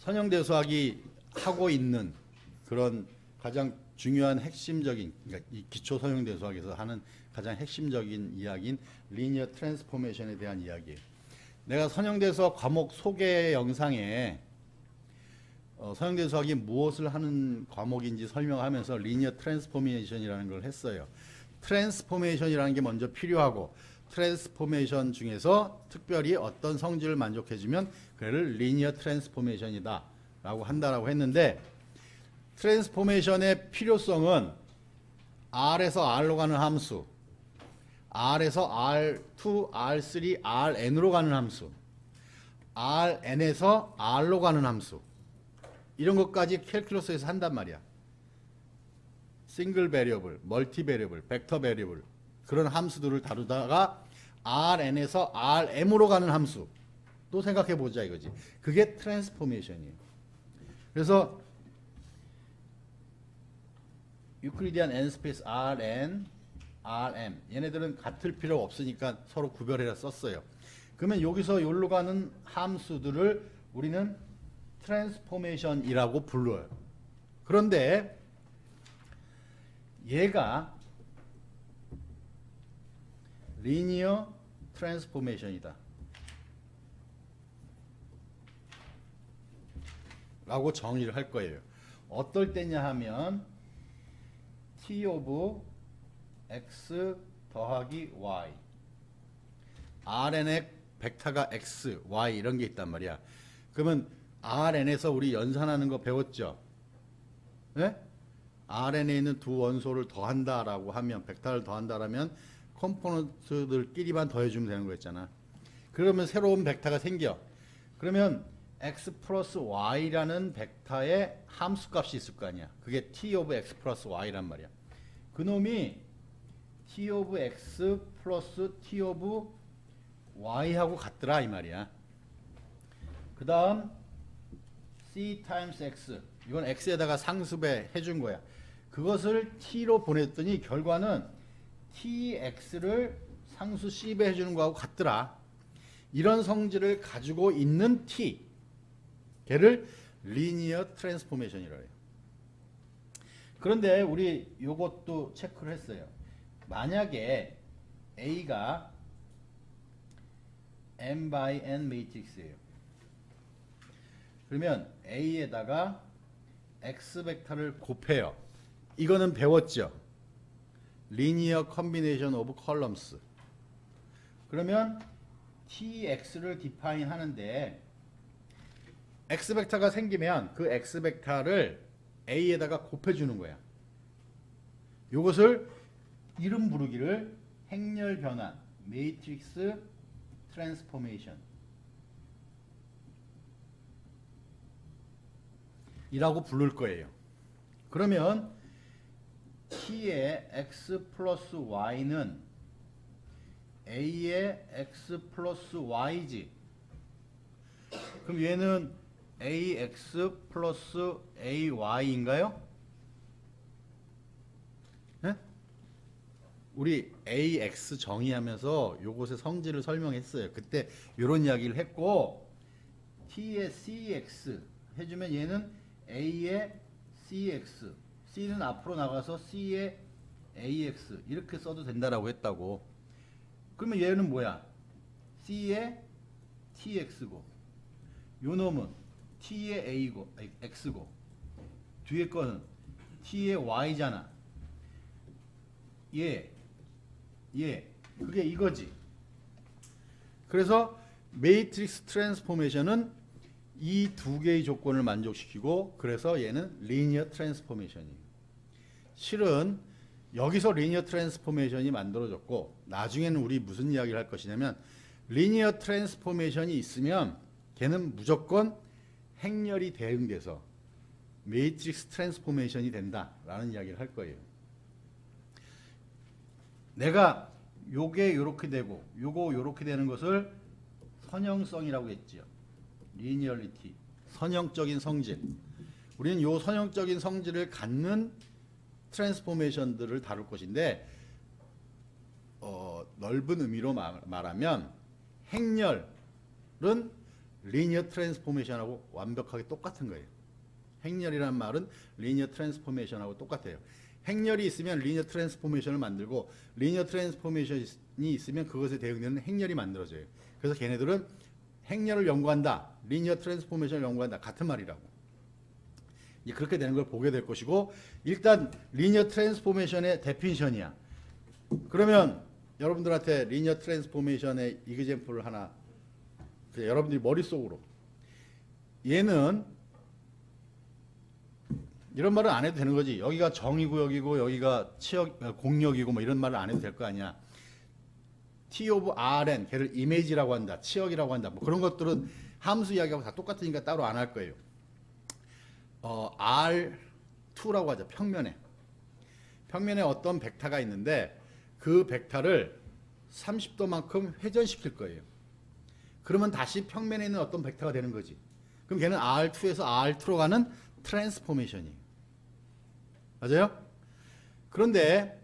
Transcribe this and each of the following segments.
선형대수학이 하고 있는 그런 가장 중요한 핵심적인, 그러니까 이 기초 선형대수학에서 하는 가장 핵심적인 이야기인 리니어 트랜스포메이션에 대한 이야기예요. 내가 선형대수학 과목 소개 영상에 선형대수학이 무엇을 하는 과목인지 설명하면서 리니어 트랜스포메이션이라는 걸 했어요. 트랜스포메이션이라는 게 먼저 필요하고, 트랜스포메이션 중에서 특별히 어떤 성질을 만족해주면 그를 리니어 트랜스포메이션이다 라고 한다라고 했는데, 트랜스포메이션의 필요성은 R에서 R로 가는 함수, R에서 R2, R3, Rn으로 가는 함수, Rn에서 R로 가는 함수, 이런 것까지 캘큘러스에서 한단 말이야. 싱글 베리어블, 멀티 베리어블, 벡터 베리어블, 그런 함수들을 다루다가 Rn에서 Rm으로 가는 함수 또 생각해 보자 이거지. 그게 트랜스포메이션이에요. 그래서 유클리디안 n 스페이스 Rn, Rm 얘네들은 같을 필요 없으니까 서로 구별해서 썼어요. 그러면 여기서 여기로 가는 함수들을 우리는 트랜스포메이션이라고 불러요. 그런데 얘가 리니어 트랜스포메이션이다 라고 정의를 할 거예요. 어떨 때냐 하면 t 오브 x 더하기 y, Rn의 벡터가 x, y 이런 게 있단 말이야. 그러면 Rn에서 우리 연산하는 거 배웠죠? 네? Rn에 있는 두 원소를 더한다라고 하면, 벡터를 더한다라면 컴포넌트들끼리만 더해주면 되는 거였잖아. 그러면 새로운 벡터가 생겨. 그러면 x 플러스 y라는 벡터의 함수값이 있을 거 아니야. 그게 t 오브 x 플러스 y란 말이야. 그놈이 t 오브 x 플러스 t 오브 y하고 같더라 이 말이야. 그 다음 c 타임스 x, 이건 x에다가 상수배 해준 거야. 그것을 t로 보냈더니 결과는 tx를 상수 c배 해주는 거하고 같더라. 이런 성질을 가지고 있는 t, 걔를 리니어 트랜스포메이션이라고 해요. 그런데 우리 요것도 체크를 했어요. 만약에 A가 n by n 매트릭스예요. 그러면 A에다가 x 벡터를 곱해요. 이거는 배웠죠? 리니어 컨비네이션 오브 컬럼스. 그러면 tx를 디파인 하는데, x 벡터가 생기면 그 x 벡터를 a에다가 곱해주는 거야. 이것을 이름 부르기를 행렬 변환, 매트릭스 트랜스포메이션 이라고 부를 거예요. 그러면 t의 x 플러스 y는 a의 x 플러스 y지. 그럼 얘는 ax 플러스 ay인가요? 네? 우리 ax 정의하면서 요것의 성질을 설명했어요. 그때 이런 이야기를 했고, t의 cx 해주면 얘는 a의 cx, c는 앞으로 나가서 c의 ax 이렇게 써도 된다라고 했다고. 그러면 얘는 뭐야? c의 tx고, 요 놈은 t의 a고, x고, 뒤에 거는 t의 y잖아. 그게 이거지. 그래서 매트릭스 트랜스포메이션은 이 두 개의 조건을 만족시키고, 그래서 얘는 리니어 트랜스포메이션이에요. 실은 여기서 리니어 트랜스포메이션이 만들어졌고, 나중에는 우리 무슨 이야기를 할 것이냐면, 리니어 트랜스포메이션이 있으면 걔는 무조건 행렬이 대응돼서 매트릭스 트랜스포메이션이 된다라는 이야기를 할 거예요. 내가 요게 요렇게 되고 요거 요렇게 되는 것을 선형성이라고 했죠. 리니얼리티, 선형적인 성질. 우리는 요 선형적인 성질을 갖는 트랜스포메이션들을 다룰 것인데, 넓은 의미로 말하면 행렬은 리니어 트랜스포메이션하고 완벽하게 똑같은 거예요. 행렬이라는 말은 리니어 트랜스포메이션하고 똑같아요. 행렬이 있으면 리니어 트랜스포메이션을 만들고 리니어 트랜스포메이션이 있으면 그것에 대응되는 행렬이 만들어져요. 그래서 걔네들은 행렬을 연구한다, 리니어 트랜스포메이션을 연구한다, 같은 말이라고. 이제 그렇게 되는 걸 보게 될 것이고, 일단 리니어 트랜스포메이션의 데피니션이야. 그러면 여러분들한테 리니어 트랜스포메이션의 이그젬플을 하나, 여러분들이 머릿속으로, 얘는 이런 말은 안 해도 되는 거지. 여기가 정의구역이고 여기가 공역이고 뭐 이런 말을 안 해도 될 거 아니야. T of Rn, 걔를 이미지라고 한다, 치역이라고 한다, 뭐 그런 것들은 함수 이야기하고 다 똑같으니까 따로 안 할 거예요. R2라고 하죠. 평면에 어떤 벡터가 있는데 그 벡터를 30도만큼 회전시킬 거예요. 그러면 다시 평면에 있는 어떤 벡터가 되는 거지. 그럼 걔는 R2에서 R2로 가는 트랜스포메이션이에요. 맞아요? 그런데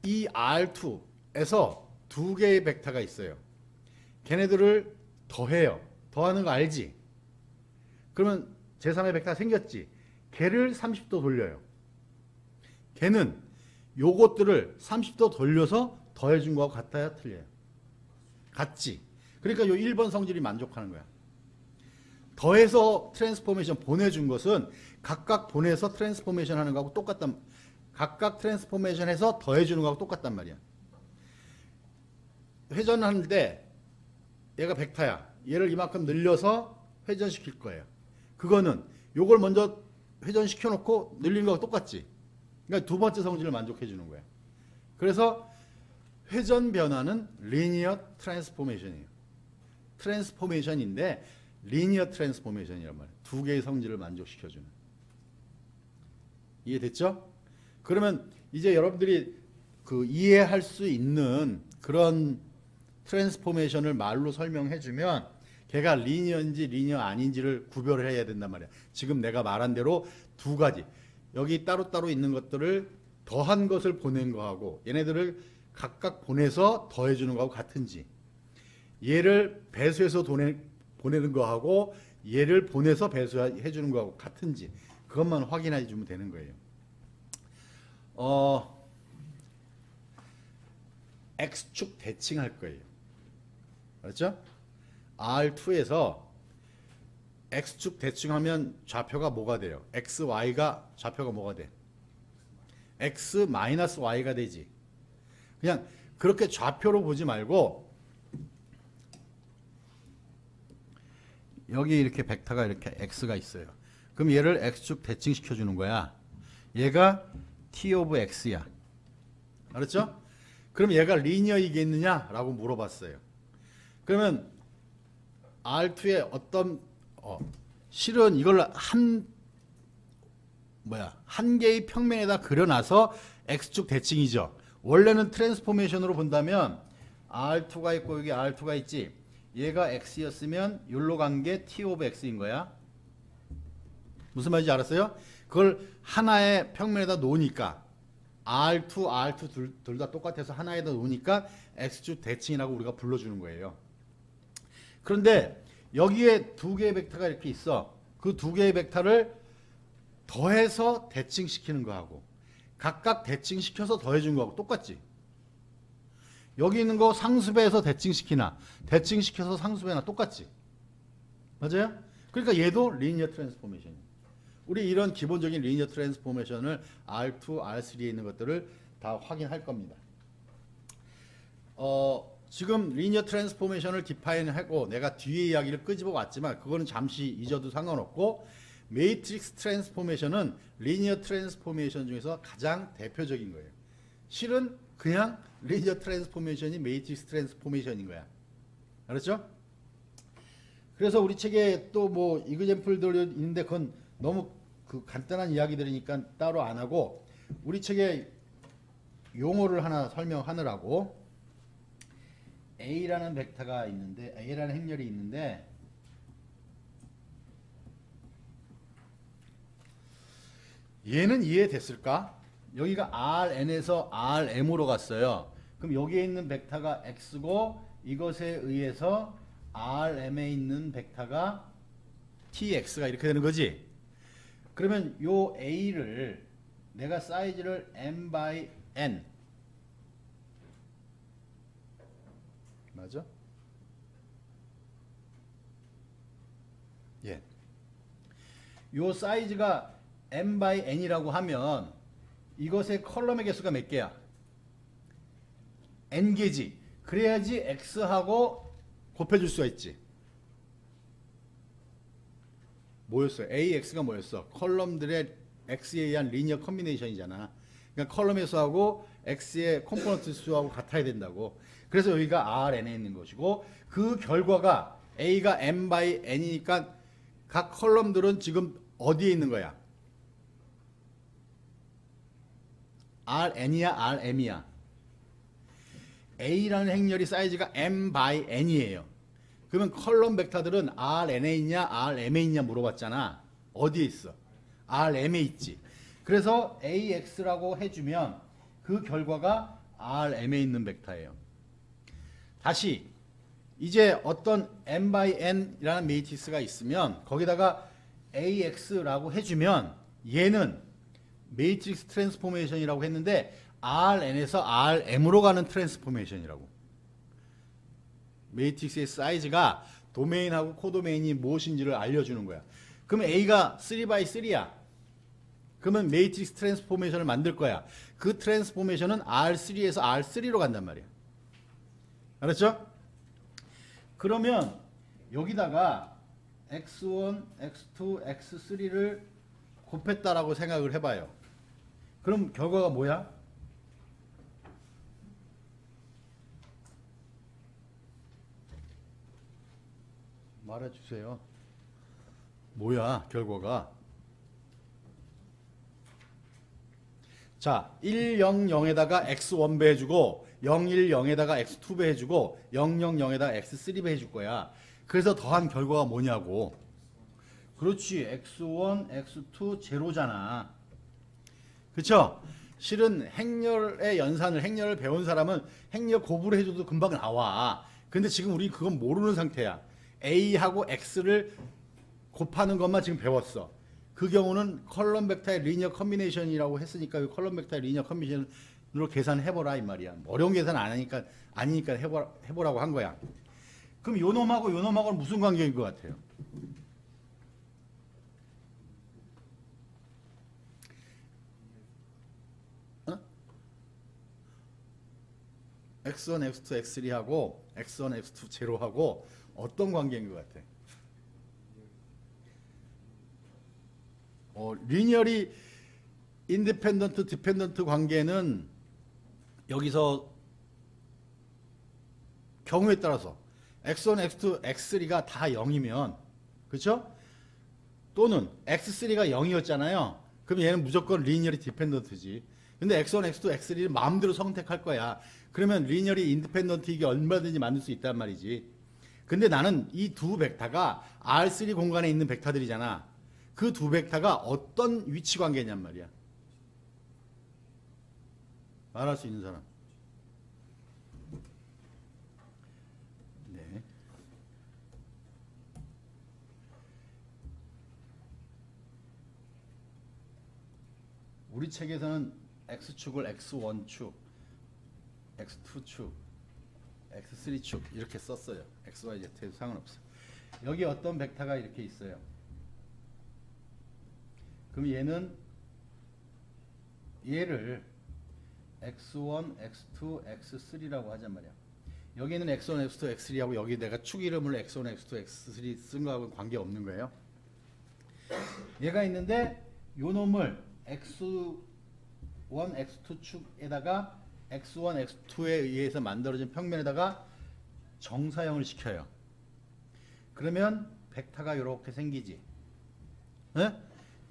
이 R2에서 두 개의 벡터가 있어요. 걔네들을 더해요. 더하는 거 알지? 그러면 제3의 벡터가 생겼지. 걔를 30도 돌려요. 걔는 요것들을 30도 돌려서 더해준 거하고 같아요? 틀려요? 같지. 그러니까 요 1번 성질이 만족하는 거야. 더해서 트랜스포메이션 보내준 것은 각각 보내서 트랜스포메이션 하는 거하고 똑같단, 각각 트랜스포메이션 해서 더해주는 거하고 똑같단 말이야. 회전하는데 얘가 벡터야. 얘를 이만큼 늘려서 회전시킬 거예요. 그거는 요걸 먼저 회전시켜 놓고 늘리는 거하고 똑같지. 그러니까 두 번째 성질을 만족해 주는 거야. 그래서 회전 변화는 리니어 트랜스포메이션이에요. 트랜스포메이션인데 리니어 트랜스포메이션이란 말이에요. 두 개의 성질을 만족시켜주는. 이해됐죠? 그러면 이제 여러분들이 그 이해할 수 있는 그런 트랜스포메이션을 말로 설명해주면 걔가 리니어인지 리니어 아닌지를 구별을 해야 된단 말이야. 지금 내가 말한 대로 두 가지. 여기 따로따로 있는 것들을 더한 것을 보낸 거하고 얘네들을 각각 보내서 더해주는 거하고 같은지, 얘를 배수해서 보내는 거하고 얘를 보내서 배수해주는 거하고 같은지 그것만 확인해 주면 되는 거예요. X축 대칭할 거예요. 알았죠? R2에서 X축 대칭하면 좌표가 뭐가 돼요? XY가 좌표가 뭐가 돼? X-Y가 되지. 그냥 그렇게 좌표로 보지 말고 여기 이렇게 벡터가 이렇게 X가 있어요. 그럼 얘를 X축 대칭시켜 주는 거야. 얘가 T of X야. 알았죠? 그럼 얘가 리니어이겠느냐? 라고 물어봤어요. 그러면 R2의 어떤 실은 이걸 한 개의 평면에다 그려놔서 X축 대칭이죠. 원래는 트랜스포메이션으로 본다면 R2가 있고 여기 R2가 있지. 얘가 X였으면 여기로 간 게 T of X인 거야. 무슨 말인지 알았어요? 그걸 하나의 평면에다 놓으니까 R2 둘 다 똑같아서 하나에다 놓으니까 X축 대칭이라고 우리가 불러주는 거예요. 그런데 여기에 두 개의 벡터가 이렇게 있어. 그 두 개의 벡터를 더해서 대칭시키는 거하고 각각 대칭시켜서 더해준 거하고 똑같지. 여기 있는 거 상수배에서 대칭시키나 대칭시켜서 상수배나 똑같지. 맞아요? 그러니까 얘도 리니어 트랜스포메이션이에요. 우리 이런 기본적인 리니어 트랜스포메이션을 R2, R3에 있는 것들을 다 확인할 겁니다. 지금 리니어 트랜스포메이션을 디파인하고 내가 뒤에 이야기를 끄집어 왔지만 그거는 잠시 잊어도 상관없고, 매트릭스 트랜스포메이션은 리니어 트랜스포메이션 중에서 가장 대표적인 거예요. 실은 그냥 리니어 트랜스포메이션이 매트릭스 트랜스포메이션인 거야. 알았죠? 그래서 우리 책에 또 뭐 이그젬플들이 있는데 그건 너무 그 간단한 이야기들이니까 따로 안 하고, 우리 책에 용어를 하나 설명하느라고 A라는 벡터가 있는데, A라는 행렬이 있는데, 얘는 이해됐을까? 여기가 Rn에서 Rm으로 갔어요. 그럼 여기에 있는 벡터가 X고 이것에 의해서 RM에 있는 벡터가 TX가 이렇게 되는 거지. 그러면 요 A를 내가 사이즈를 m by n 맞아? 예. 요 사이즈가 m by n이라고 하면 이것의 컬럼의 개수가 몇 개야? n개지. 그래야지 x하고 곱해줄 수가 있지. 뭐였어요? AX가 뭐였어? 컬럼들의 X에 의한 리니어 컨비네이션이잖아. 그러니까 컬럼의 수하고 X의 컴포넌트 수하고 같아야 된다고. 그래서 여기가 RN에 있는 것이고 그 결과가 A가 M by N이니까 각 컬럼들은 지금 어디에 있는 거야? RN이야? RM이야? A라는 행렬이 사이즈가 M by N이에요. 그러면 컬럼 벡터들은 RN에 있냐 RM에 있냐 물어봤잖아. 어디에 있어? RM에 있지. 그래서 AX라고 해주면 그 결과가 RM에 있는 벡터예요. 다시 이제 어떤 M by N이라는 매트릭스가 있으면 거기다가 AX라고 해주면 얘는 매트릭스 트랜스포메이션이라고 했는데 RN에서 RM으로 가는 트랜스포메이션이라고. 매트릭스의 사이즈가 도메인하고 코도메인이 무엇인지를 알려주는 거야. 그러면 A가 3x3야. 그러면 매트릭스 트랜스포메이션을 만들 거야. 그 트랜스포메이션은 R3에서 R3로 간단 말이야. 알았죠? 그러면 여기다가 x1, x2, x3를 곱했다라고 생각을 해봐요. 그럼 결과가 뭐야? 말해주세요. 뭐야 결과가? 자, 1, 0, 0에다가 x1 배해주고 0, 1, 0에다가 x2 배해주고 0, 0, 0에다가 x3 배해줄 거야. 그래서 더한 결과가 뭐냐고. 그렇지. x1, x2 제로잖아. 그쵸? 실은 행렬의 연산을 행렬을 배운 사람은 행렬 고부를 해줘도 금방 나와. 근데 지금 우리 그건 모르는 상태야. A하고 X를 곱하는 것만 지금 배웠어. 그 경우는 컬럼 벡터의 리니어 컨비네이션이라고 했으니까 이 컬럼 벡터의 리니어 컨비네이션으로 계산해보라 이 말이야. 어려운 계산 아니니까 해보라고 한 거야. 그럼 요 놈하고 요 놈하고는 무슨 관계인 것 같아요? 어? X1, X2, X3하고 X1, X2 제로하고 어떤 관계인 것 같아? 리니어리 인디펜던트 디펜던트 관계는 여기서 경우에 따라서 x1, x2, x3가 다 0이면 그렇죠? 또는 x3가 0이었잖아요. 그럼 얘는 무조건 리니어리 디펜던트지. 근데 x1, x2, x3를 마음대로 선택할 거야. 그러면 리니어리 인디펜던트 이게 얼마든지 만들 수 있단 말이지. 근데 나는 이 두 벡터가 R3 공간에 있는 벡터들이잖아. 그 두 벡터가 어떤 위치 관계냔 말이야. 말할 수 있는 사람. 네. 우리 책에서는 X축을 X1축, X2축, X3축 이렇게 썼어요. X, Y, Z에도 상관없어. 여기 어떤 벡터가 이렇게 있어요. 그럼 얘를 X1, X2, X3라고 하잔 말이야. 여기는 X1, X2, X3하고 여기 내가 축 이름을 X1, X2, X3 쓴 거하고는 관계없는 거예요. 얘가 있는데 요 놈을 X1, X2 축에다가 X1, X2에 의해서 만들어진 평면에다가 정사형을 시켜요. 그러면 벡터가 이렇게 생기지. 네?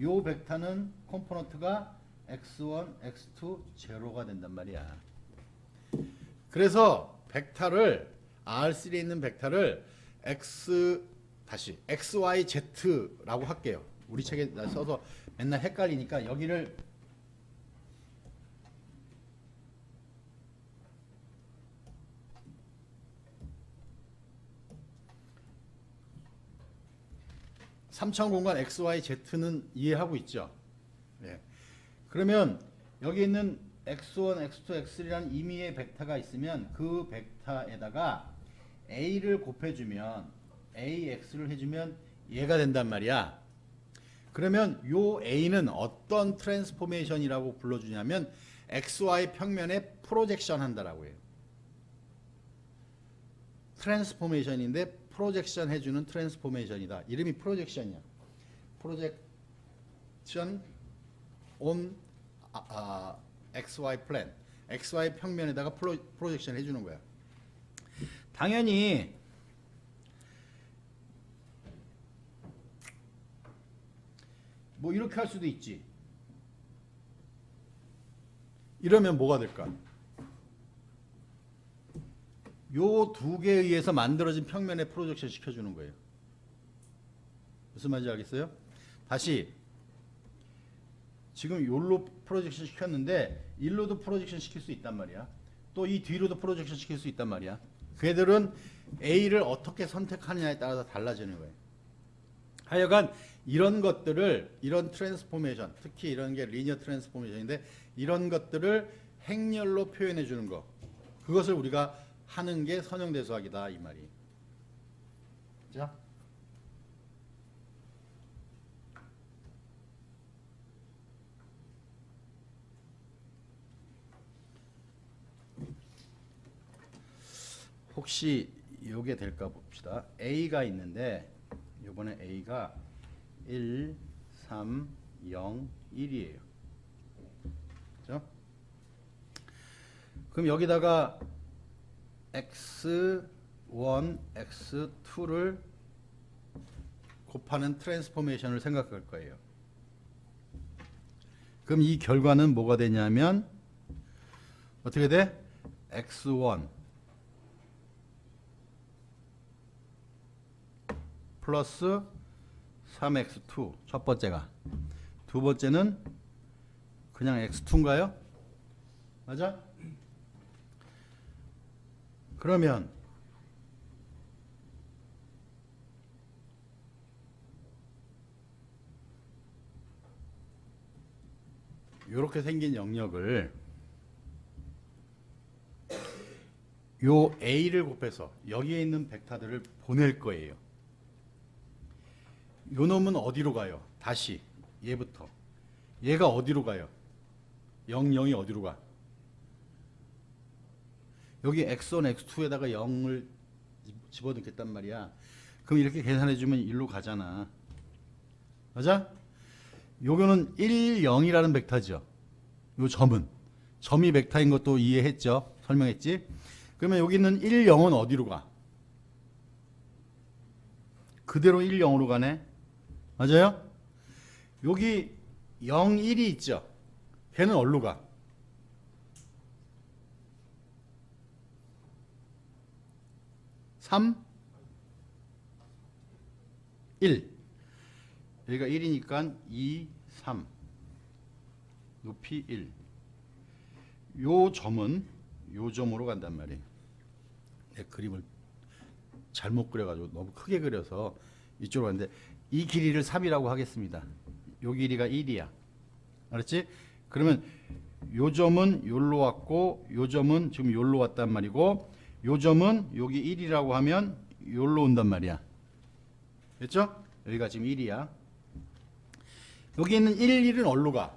요 벡터는 컴포넌트가 X1, X2, 제로가 된단 말이야. 그래서 벡터를 R3에 있는 벡터를 XYZ라고 할게요. 우리 책에 써서 맨날 헷갈리니까 여기를 3차원 공간 x, y, z는 이해하고 있죠. 예. 그러면 여기 있는 x1, x2, x3라는 임의의 벡터가 있으면 그 벡터에다가 a를 곱해주면 ax를 해주면 얘가 된단 말이야. 그러면 요 a는 어떤 트랜스포메이션이라고 불러주냐면 xy 평면에 프로젝션 한다라고 해요. 트랜스포메이션인데 프로젝션 해주는 트랜스포메이션이다. 이름이 프로젝션이야. 프로젝션 on XY 플랜. XY 평면에다가 프로젝션 해주는 거야. 당연히 뭐 이렇게 할 수도 있지. 이러면 뭐가 될까? 요 두 개에 의해서 만들어진 평면에 프로젝션 시켜주는 거예요. 무슨 말인지 알겠어요? 다시 지금 요로 프로젝션 시켰는데 일로도 프로젝션 시킬 수 있단 말이야. 또 이 뒤로도 프로젝션 시킬 수 있단 말이야. 그애들은 A를 어떻게 선택하느냐에 따라서 달라지는 거예요. 하여간 이런 것들을, 이런 트랜스포메이션, 특히 이런 게 리니어 트랜스포메이션인데 이런 것들을 행렬로 표현해 주는 거, 그것을 우리가 하는 게 선형대수학이다 이 말이. 자, 혹시 이게 될까 봅시다. A가 있는데 이번에 A가 1, 3, 0, 1이에요. 그죠? 그럼 여기다가 x1, x2를 곱하는 트랜스포메이션을 생각할 거예요. 그럼 이 결과는 뭐가 되냐면 어떻게 돼? x1 플러스 3x2 첫 번째가, 두 번째는 그냥 x2인가요? 맞아? 그러면 이렇게 생긴 영역을 요 A를 곱해서 여기에 있는 벡터들을 보낼 거예요. 요 놈은 어디로 가요? 다시 얘부터 얘가 어디로 가요? 0, 0이 어디로 가? 여기 x1, x2에다가 0을 집어넣겠단 말이야. 그럼 이렇게 계산해주면 1로 가잖아. 맞아? 요거는 1, 0이라는 벡터죠. 요 점은. 점이 벡터인 것도 이해했죠? 설명했지? 그러면 여기 있는 1, 0은 어디로 가? 그대로 1, 0으로 가네? 맞아요? 여기 0, 1이 있죠? 걔는 어디로 가? 3, 1. 여기가 1이니까 2, 3. 높이 1. 요 점은 요 점으로 간단 말이에요. 내 그림을 잘못 그려가지고 너무 크게 그려서 이쪽으로 갔는데 이 길이를 3이라고 하겠습니다. 요 길이가 1이야. 알았지? 그러면 요 점은 요로 왔고 요 점은 지금 요로 왔단 말이고 요 점은 여기 1이라고 하면 요로 온단 말이야. 됐죠? 여기가 지금 1이야. 여기 있는 1, 1은 어디로 가?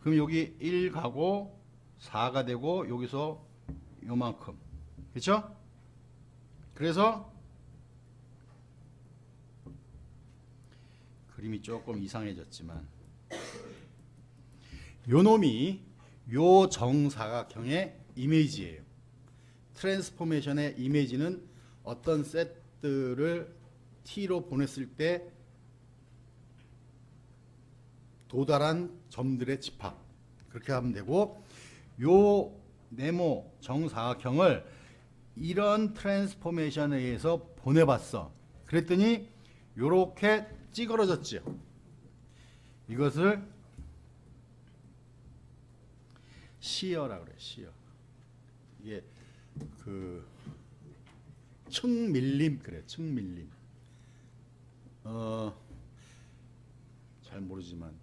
그럼 여기 1 가고 4가 되고 여기서 요만큼. 그렇죠? 그래서 그림이 조금 이상해졌지만 요 놈이 요 정사각형의 이미지예요. 트랜스포메이션의 이미지는 어떤 셋들을 T로 보냈을 때 도달한 점들의 집합, 그렇게 하면 되고, 요 네모 정사각형을 이런 트랜스포메이션에 의해서 보내봤어. 그랬더니 요렇게 찌그러졌죠. 이것을 시어라 그래. 시어. 이게 그 측밀림 그래. 측밀림. 모르지만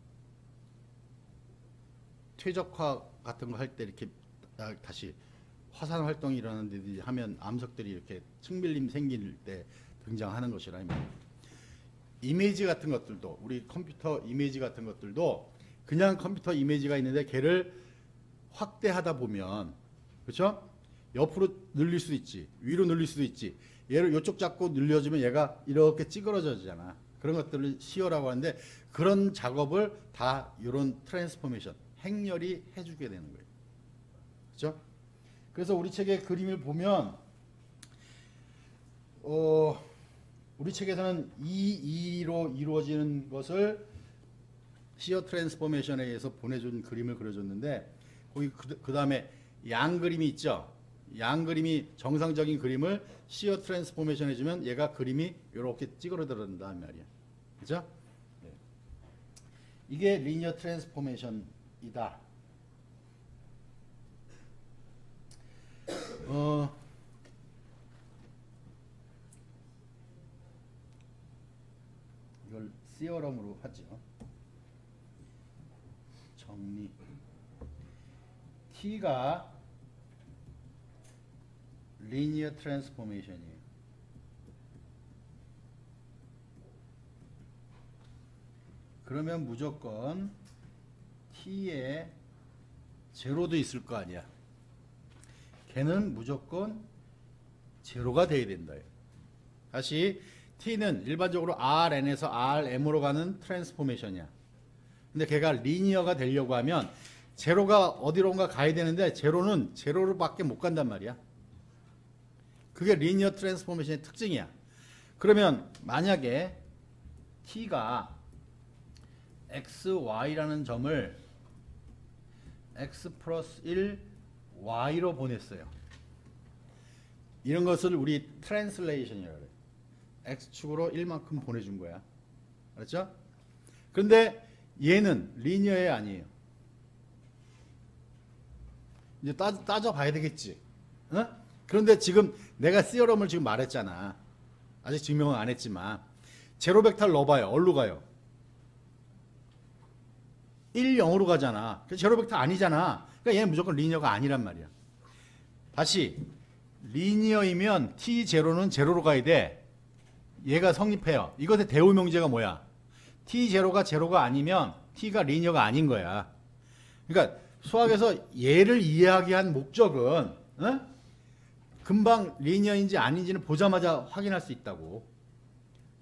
퇴적화 같은 거 할 때 이렇게 다시 화산 활동이 일어나는데 하면 암석들이 이렇게 측밀림 생길 때 등장하는 것이라 이 말이에요. 이미지 같은 것들도 우리 컴퓨터 이미지 같은 것들도 그냥 컴퓨터 이미지가 있는데 걔를 확대하다 보면 그렇죠? 옆으로 늘릴 수도 있지, 위로 늘릴 수도 있지. 얘를 이쪽 잡고 늘려주면 얘가 이렇게 찌그러져지잖아. 그런 것들을 시어라고 하는데 그런 작업을 다 이런 트랜스포메이션 행렬이 해주게 되는 거예요. 그렇죠? 그래서 우리 책의 그림을 보면 우리 책에서는 E2로 이루어지는 것을 시어 트랜스포메이션에 의해서 보내준 그림을 그려줬는데 거기 그 다음에 양 그림이 있죠. 양 그림이 정상적인 그림을 시어 트랜스포메이션 해주면 얘가 그림이 이렇게 찌그러들어간다는 말이야. 그죠? 네. 이게 리니어 트랜스포메이션이다. 이걸 시어럼으로 하죠. 정리. T가 리니어 트랜스포메이션이에요. 그러면 무조건 T에 제로도 있을 거 아니야. 걔는 무조건 제로가 돼야 된다. 다시 T는 일반적으로 Rn에서 Rm으로 가는 트랜스포메이션이야. 근데 걔가 리니어가 되려고 하면 제로가 어디론가 가야 되는데 제로는 제로로밖에 못 간단 말이야. 그게 리니어 트랜스포메이션의 특징이야. 그러면 만약에 T가 XY라는 점을 X 플러스 1 Y로 보냈어요. 이런 것을 우리 트랜슬레이션이라고 그래요. X축으로 1만큼 보내준 거야. 알았죠? 그런데 얘는 리니어에 아니에요. 이제 따져봐야 되겠지. 어? 그런데 지금 내가 시어럼을 지금 말했잖아. 아직 증명은 안 했지만 제로 벡터를 넣어봐요. 어디로 가요? 1, 0으로 가잖아. 제로 벡터 아니잖아. 그러니까 얘는 무조건 리니어가 아니란 말이야. 다시 리니어이면 T0는 제로로 가야 돼. 얘가 성립해요. 이것의 대우명제가 뭐야? T0가 제로가 아니면 T가 리니어가 아닌 거야. 그러니까 수학에서 얘를 이해하기 목적은 금방 리니어인지 아닌지는 보자마자 확인할 수 있다고.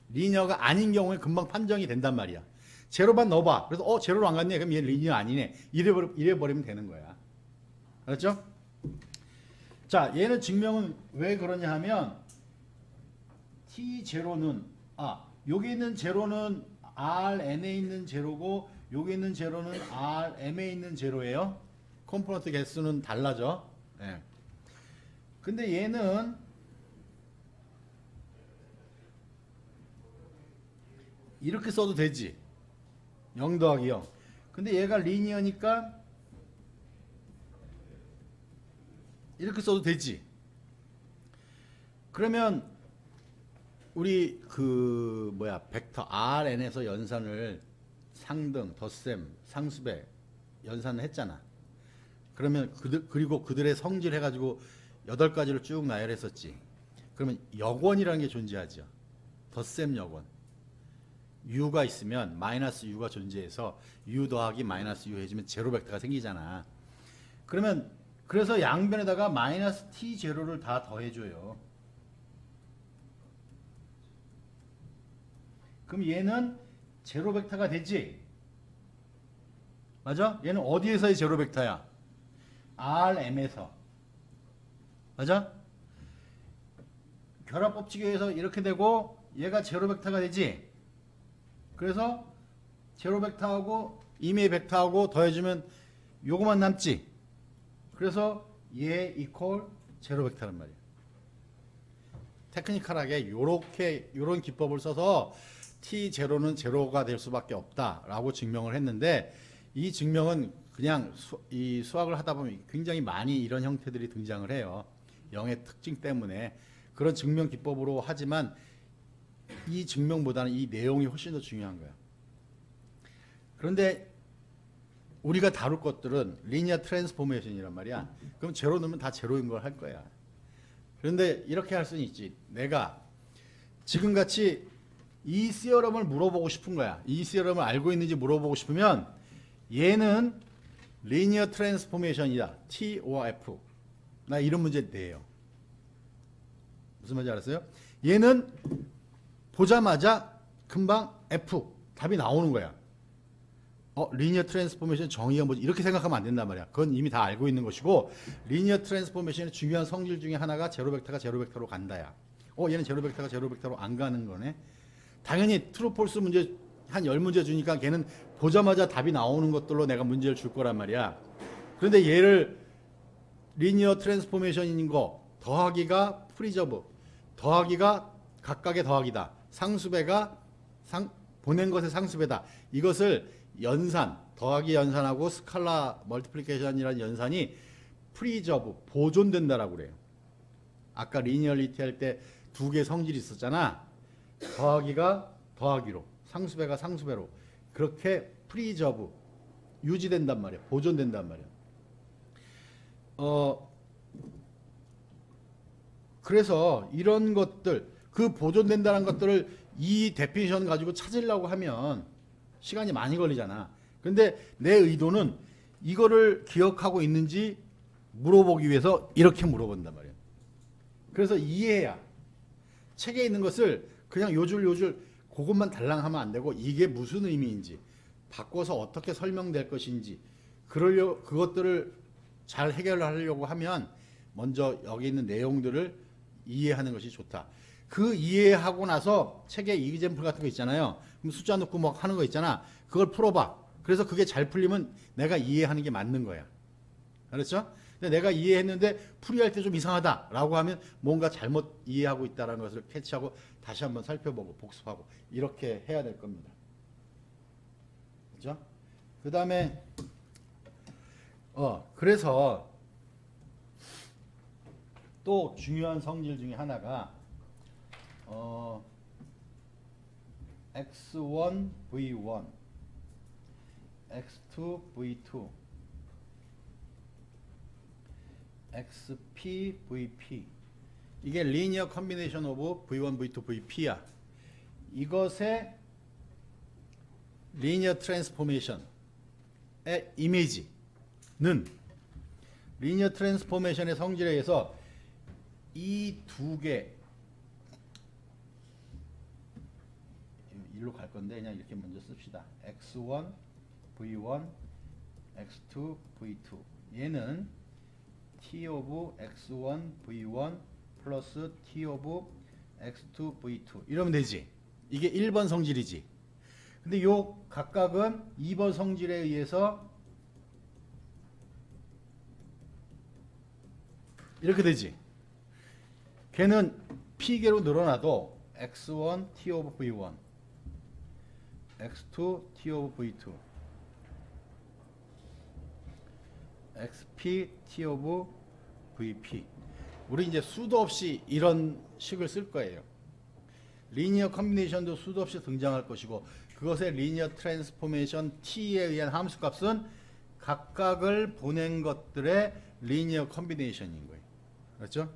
리니어가 아닌 경우에 금방 판정이 된단 말이야. 제로만 넣어봐. 그래서 제로로 안 갔네. 그럼 얘 리니어 아니네. 이래버리면 되는 거야. 알았죠? 자, 얘는 증명은 왜 그러냐 하면 T0는 여기 있는 제로는 Rn에 있는 제로고 여기 있는 제로는 Rm에 있는 제로예요. 컴포넌트 개수는 달라져. 네. 근데 얘는 이렇게 써도 되지. 0 더하기 0. 근데 얘가 리니어니까 이렇게 써도 되지. 그러면 우리 벡터 Rn에서 연산을 상등, 덧셈, 상수배 연산을 했잖아. 그러면 그리고 그들의 성질 해가지고 8가지를 쭉 나열했었지. 그러면 역원이라는 게 존재하죠. 덧셈 역원. u가 있으면 마이너스 u가 존재해서 u 더하기 마이너스 u 해주면 제로 벡터가 생기잖아. 그래서 양변에다가 마이너스 t 제로를 다 더해줘요. 그럼 얘는 제로 벡터가 되지? 맞아? 얘는 어디에서의 제로 벡터야? Rm에서. 맞아? 결합 법칙에 의해서 이렇게 되고 얘가 제로 벡터가 되지? 그래서 제로 벡터하고 임의 벡터하고 더해주면 요거만 남지? 그래서 얘 이퀄 제로 벡터란 말이야. 테크니컬하게 요런 기법을 써서 T0는 제로가 될 수밖에 없다라고 증명을 했는데 이 증명은 그냥 이 수학을 하다 보면 굉장히 많이 이런 형태들이 등장을 해요. 0의 특징 때문에 그런 증명 기법으로 하지만 이 증명보다는 이 내용이 훨씬 더 중요한 거야. 그런데 우리가 다룰 것들은 리니어 트랜스포메이션이란 말이야. 그럼 제로 넣으면 다 제로인 걸 할 거야. 그런데 이렇게 할 수는 있지. 내가 지금같이 이 시어럼을 물어보고 싶은 거야. 이 시어럼을 알고 있는지 물어보고 싶으면 얘는 리니어 트랜스포메이션이다. T or F. 나 이런 문제 내요. 무슨 말인지 알았어요? 얘는 보자마자 금방 F 답이 나오는 거야. 리니어 트랜스포메이션 정의가 뭐지? 이렇게 생각하면 안 된단 말이야. 그건 이미 다 알고 있는 것이고 리니어 트랜스포메이션의 중요한 성질 중에 하나가 제로 벡터가 제로 벡터로 간다야. 얘는 제로 벡터가 제로 벡터로 안 가는 거네. 당연히 트루 폴스 문제 한 10문제 주니까 걔는 보자마자 답이 나오는 것들로 내가 문제를 줄 거란 말이야. 그런데 얘를 리니어 트랜스포메이션인 거 더하기가 프리저브, 더하기가 각각의 더하기다. 상수배가 보낸 것의 상수배다. 이것을 연산, 더하기 연산하고 스칼라 멀티플리케이션이라는 연산이 프리저브, 보존된다라고 그래요. 아까 리니얼리티 할 때 두 개의 성질이 있었잖아. 더하기가 더하기로, 상수배가 상수배로 그렇게 프리저브, 유지된단 말이야. 보존된단 말이야. 그래서 이런 것들, 그 보존된다는 것들을 이 데피니션 가지고 찾으려고 하면 시간이 많이 걸리잖아. 근데 내 의도는 이거를 기억하고 있는지 물어보기 위해서 이렇게 물어본단 말이야. 그래서 이해해야. 책에 있는 것을 그냥 요줄 그것만 달랑하면 안 되고 이게 무슨 의미인지 바꿔서 어떻게 설명될 것인지 그것들을 잘 해결하려고 하면 먼저 여기 있는 내용들을 이해하는 것이 좋다. 그 이해하고 나서 책에 이그젬플 같은 거 있잖아요. 그럼 숫자 넣고 뭐 하는 거 있잖아. 그걸 풀어봐. 그래서 그게 잘 풀리면 내가 이해하는 게 맞는 거야. 알았죠? 근데 내가 이해했는데 풀이할 때 좀 이상하다라고 하면 뭔가 잘못 이해하고 있다는 것을 캐치하고 다시 한번 살펴보고 복습하고 이렇게 해야 될 겁니다. 그죠? 그 다음에 그래서 또 중요한 성질 중에 하나가 X1, V1, X2, V2, XP, VP. 이게 리니어 컨비네이션 오브 V1, V2, VP야. 이것의 리니어 트랜스포메이션의 이미지는 리니어 트랜스포메이션의 성질에 의해서 이 두 개, 일로 갈 건데 그냥 이렇게 먼저 씁시다. X1, V1, X2, V2. 얘는 T of X1, V1 플러스 T of X2, V2 이러면 되지. 이게 1번 성질이지. 근데 요 각각은 2번 성질에 의해서 이렇게 되지. 걔는 P개로 늘어나도 X1, T of V1 X2, T of V2 XP, T of VP. 우리 이제 수도 없이 이런 식을 쓸 거예요. 리니어 컨비네이션도 수도 없이 등장할 것이고 그것의 리니어 트랜스포메이션 T에 의한 함수값은 각각을 보낸 것들의 리니어 컨비네이션인 거예요. 그렇죠?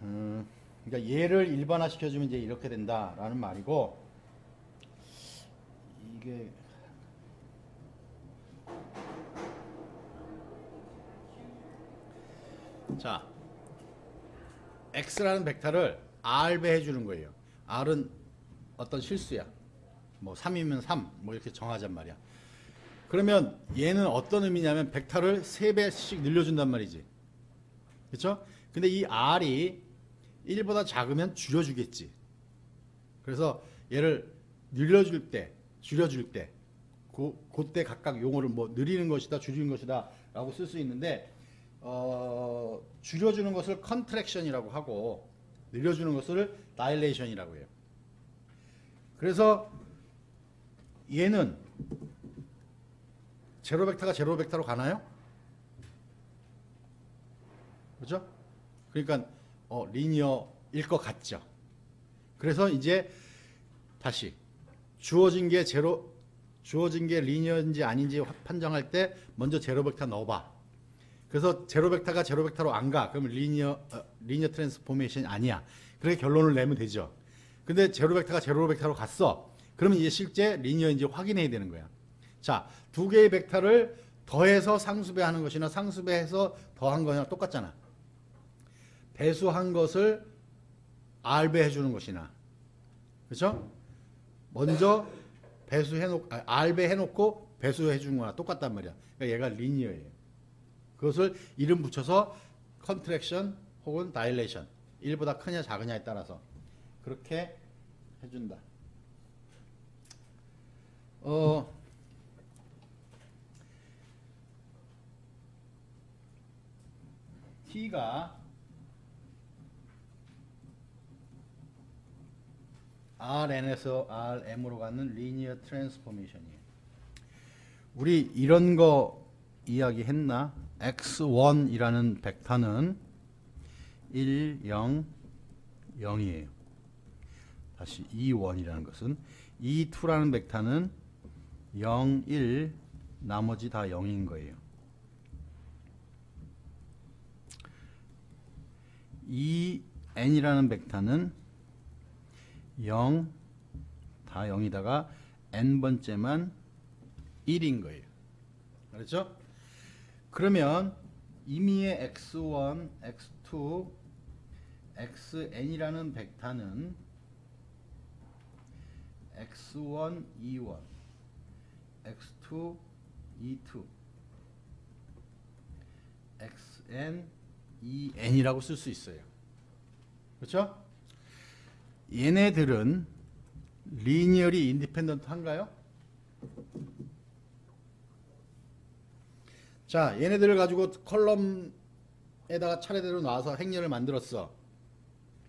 그러니까 얘를 일반화 시켜주면 이제 이렇게 된다라는 말이고 이게 자, X라는 벡터를 R배 해주는 거예요. R은 어떤 실수야. 뭐 3이면 3, 뭐 이렇게 정하잔 말이야. 그러면 얘는 어떤 의미냐면 벡터를 3배씩 늘려준단 말이지. 그렇죠? 근데 이 R이 1보다 작으면 줄여주겠지. 그래서 얘를 늘려줄 때, 줄여줄 때, 그때 각각 용어를 뭐 늘리는 것이다, 줄이는 것이다 라고 쓸 수 있는데 줄여주는 것을 컨트랙션이라고 하고 늘려주는 것을 다일레이션이라고 해요. 그래서 얘는 제로 벡터가 제로 벡터로 가나요? 그렇죠? 그러니까 리니어일 것 같죠. 그래서 이제 다시 주어진 게 리니어인지 아닌지 판정할 때 먼저 제로 벡터 넣어봐. 그래서 제로 벡터가 제로 벡터로 안 가. 그러면 리니어 트랜스포메이션이 아니야. 그렇게 결론을 내면 되죠. 근데 제로 벡터가 제로 벡터로 갔어. 그러면 이제 실제 리니어인지 확인해야 되는 거야. 자, 두 개의 벡터를 더해서 상수배하는 것이나 상수배해서 더한 거나 똑같잖아. 배수한 것을 R배 해주는 것이나, 그렇죠? 먼저 R배 해놓고 배수해 주는 거나 똑같단 말이야. 그러니까 얘가 리니어예요. 그것을 이름 붙여서 컨트랙션 혹은 다일레이션, 1보다 크냐 작으냐에 따라서 그렇게 해준다. T가 Rn에서 Rm으로 가는 리니어 트랜스포메이션이에요. 우리 이런 거 이야기했나? x1이라는 벡터는 1, 0, 0이에요. 다시 E1이라는 것은 E2라는 벡터는 0, 1, 나머지 다 0인 거예요. EN이라는 벡터는 0, 다 0이다가 n번째만 1인 거예요. 그렇죠? 그러면 임의의 x1, x2, xn이라는 벡터는 x1, e1, x2, e2, xn, en이라고 쓸 수 있어요. 그렇죠? 얘네들은 리니어리 인디펜던트 한가요? 자, 얘네들을 가지고 컬럼에다가 차례대로 놔서 행렬을 만들었어.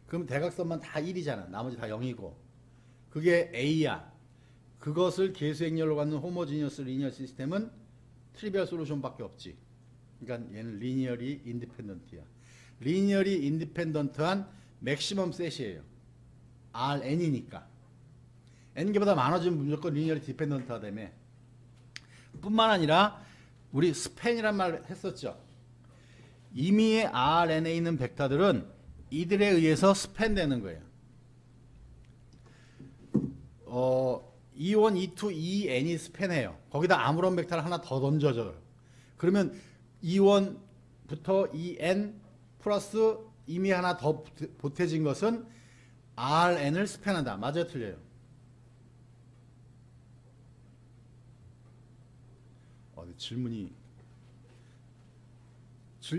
그럼 대각선만 다 1이잖아. 나머지 다 0이고. 그게 A야. 그것을 계수 행렬로 갖는 호모지니어스 리니어 시스템은 트리비얼 솔루션밖에 없지. 그러니까 얘는 리니어리 인디펜던트야. 리니어리 인디펜던트한 맥시멈 셋이에요. Rn이니까. n개보다 많아지면 무조건 리니어리 디펜던트가 되며, 뿐만 아니라 우리 스팬이란 말 했었죠. 임의의 Rn에 있는 벡터들은 이들에 의해서 스팬되는 거예요. E1, E2, En이 스팬해요. 거기다 아무런 벡터를 하나 더 던져줘요. 그러면 E1부터 En 플러스 이미 하나 더 보태진 것은 Rn을 스팬한다. 맞아요, 틀려요?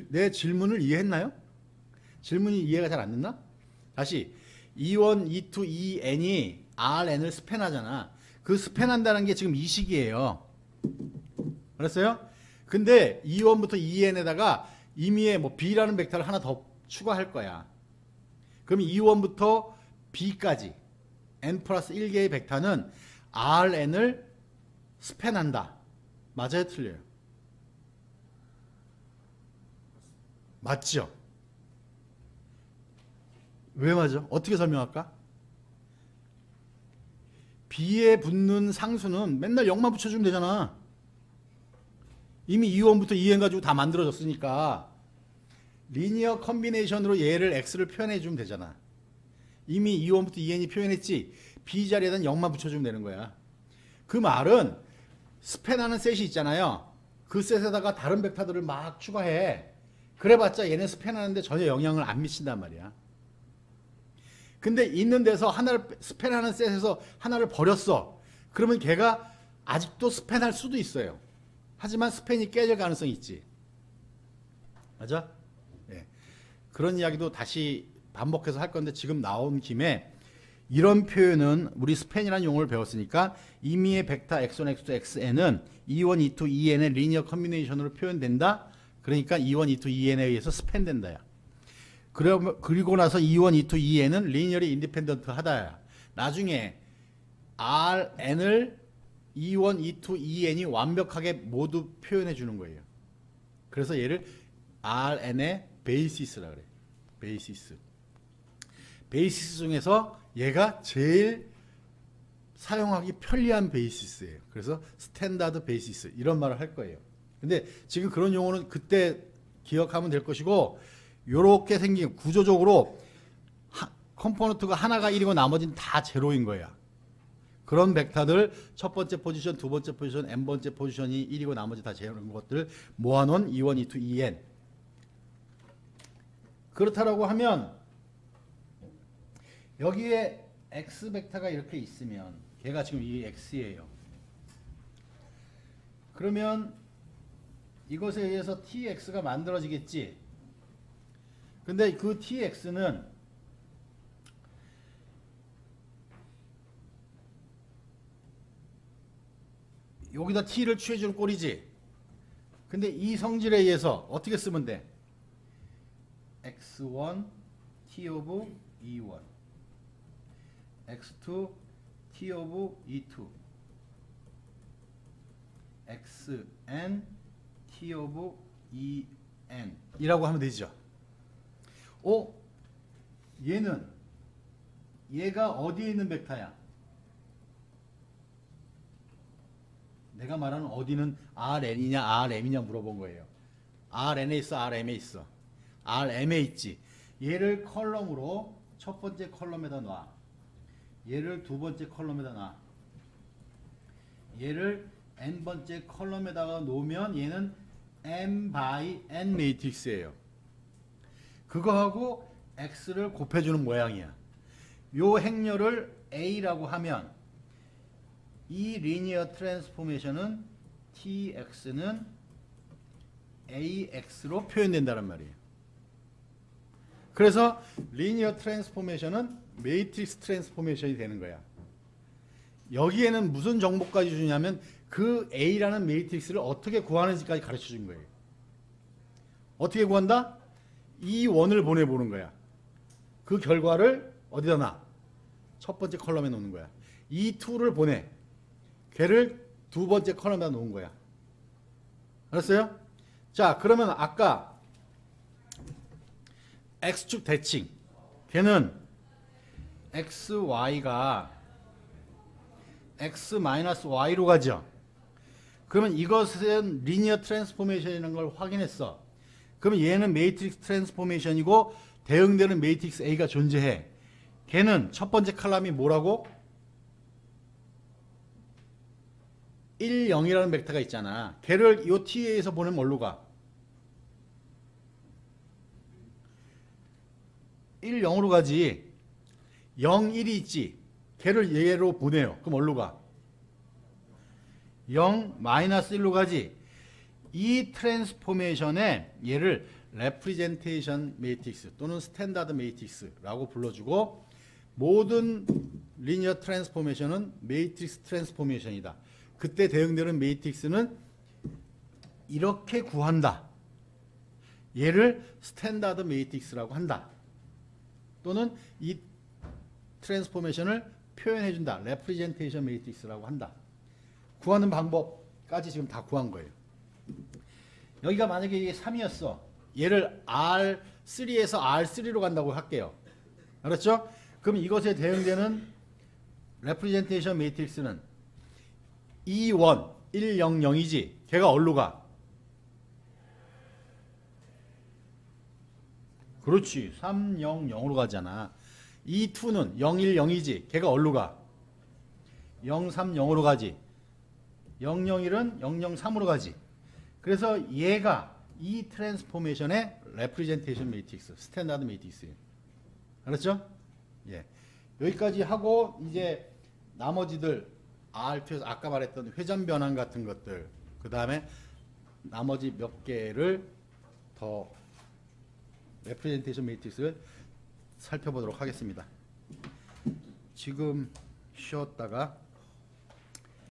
내 질문을 이해했나요? 질문이 이해가 잘 안 됐나? 다시 E1, E2, En이 Rn을 스팬하잖아. 그 스팬한다는 게 지금 이 식이에요. 알았어요? 근데 E1부터 En에다가 임의의 B라는 벡터를 하나 더 추가할 거야. 그럼 E1부터 B까지 n 플러스 1개의 벡터는 Rn을 스팬한다. 맞아요, 틀려요? 맞죠? 왜 맞아? 어떻게 설명할까? B에 붙는 상수는 맨날 0만 붙여주면 되잖아. 이미 E1부터 En 가지고 다 만들어졌으니까 리니어 컨비네이션으로 얘를 X를 표현해 주면 되잖아. 이미 E1부터 En이 표현했지. B 자리에다 0만 붙여주면 되는 거야. 그 말은 스팬하는 셋이 있잖아요. 그 셋에다가 다른 벡터들을 막 추가해. 그래봤자 얘네 스팬하는데 전혀 영향을 안 미친단 말이야. 근데 있는 데서 하나를 스팬하는 셋에서 하나를 버렸어. 그러면 걔가 아직도 스팬할 수도 있어요. 하지만 스팬이 깨질 가능성이 있지. 맞아? 예. 그런 이야기도 다시 반복해서 할 건데 지금 나온 김에 이런 표현은 우리 스팬이라는 용어를 배웠으니까 임의의 벡터 x1, x2, xn은 E1, E2, En의 리니어 컨비네이션으로 표현된다. 그러니까 E1, E2, En에 의해서 스팬된다야. 그리고 나서 E1, E2, En은 리니어리 인디펜던트 하다야. 나중에 Rn을 E1, E2, En이 완벽하게 모두 표현해 주는 거예요. 그래서 얘를 Rn의 베이시스라 그래. 베이시스. 베이시스 중에서 얘가 제일 사용하기 편리한 베이시스예요. 그래서 스탠다드 베이시스 이런 말을 할 거예요. 근데 지금 그런 용어는 그때 기억하면 될 것이고, 요렇게 생긴 구조적으로 컴포넌트가 하나가 1이고 나머지는 다 제로인 거야. 그런 벡터들 첫 번째 포지션, 두 번째 포지션, n번째 포지션이 1이고 나머지 다 제로인 것들 모아놓은 E1, E2, En. 그렇다라고 하면 여기에 x 벡터가 이렇게 있으면 걔가 지금 이 x예요. 그러면 이것에 의해서 tx가 만들어지겠지. 근데 그 tx는 여기다 t를 취해주는 꼴이지. 근데 이 성질에 의해서 어떻게 쓰면 돼? x1 t of e1, x2 t of e2, xn t of en 이라고 하면 되죠. 얘가 어디에 있는 벡터야? 내가 말하는 어디는 Rn이냐 Rm이냐 물어본 거예요. Rn에 있어, Rm에 있어. Rm에 있지. 얘를 컬럼으로 첫 번째 컬럼에다 놔. 얘를 두 번째 컬럼에다 놔. 얘를 n번째 컬럼에다가 놓으면 얘는 m by n 매트릭스예요. 그거하고 x를 곱해주는 모양이야. 요 행렬을 a라고 하면 이 리니어 트랜스포메이션은 tx는 ax로 표현된다는 말이에요. 그래서 리니어 트랜스포메이션은 매트릭스 트랜스포메이션이 되는 거야. 여기에는 무슨 정보까지 주냐면 그 a라는 매트릭스를 어떻게 구하는지까지 가르쳐 준 거예요. 어떻게 구한다? 이 원을 보내보는 거야. 그 결과를 어디다 놔? 첫 번째 컬럼에 놓는 거야. 이 2를 보내. 걔를 두 번째 컬럼에다 놓은 거야. 알았어요? 자, 그러면 아까 x축 대칭. 걔는 xy가 x-y로 가죠. 그러면 이것은 리니어 트랜스포메이션이라는 걸 확인했어. 그러면 얘는 매트릭스 트랜스포메이션이고 대응되는 매트릭스 A가 존재해. 걔는 첫 번째 칼럼이 뭐라고? 1, 0이라는 벡터가 있잖아. 걔를 이 T에서 보내면 어디로 가? 1, 0으로 가지. 0, 1이 있지. 걔를 얘로 보내요. 그럼 어디로 가? 0, 마이너스 1로 가지. 이 트랜스포메이션에 얘를 레프리젠테이션 매트릭스 또는 스탠다드 매트릭스라고 불러주고, 모든 리니어 트랜스포메이션은 매트릭스 트랜스포메이션이다. 그때 대응되는 매트릭스는 이렇게 구한다. 얘를 스탠다드 매트릭스라고 한다. 또는 이 트랜스포메이션을 표현해준다. 레프리젠테이션 매트릭스라고 한다. 구하는 방법까지 지금 다 구한 거예요. 여기가 만약에 이게 3이었어. 얘를 R3에서 R3로 간다고 할게요. 알았죠? 그럼 이것에 대응되는 레프리젠테이션 매트릭스는 E1, 1, 0, 0이지. 걔가 어디로 가? 그렇지. 3, 0, 0으로 가잖아. E2는 0, 1, 0이지. 걔가 어디로 가? 0, 3, 0으로 가지. 0, 0, 1은 0, 0, 3으로 가지. 그래서 얘가 이 트랜스포메이션의 레프리젠테이션 매트릭스, 스탠다드 매트릭스예요. 알았죠? 예. 여기까지 하고 이제 나머지들 R2에서 아까 말했던 회전 변환 같은 것들, 그 다음에 나머지 몇 개를 더 레프리젠테이션 매트릭스를 살펴보도록 하겠습니다. 지금 쉬었다가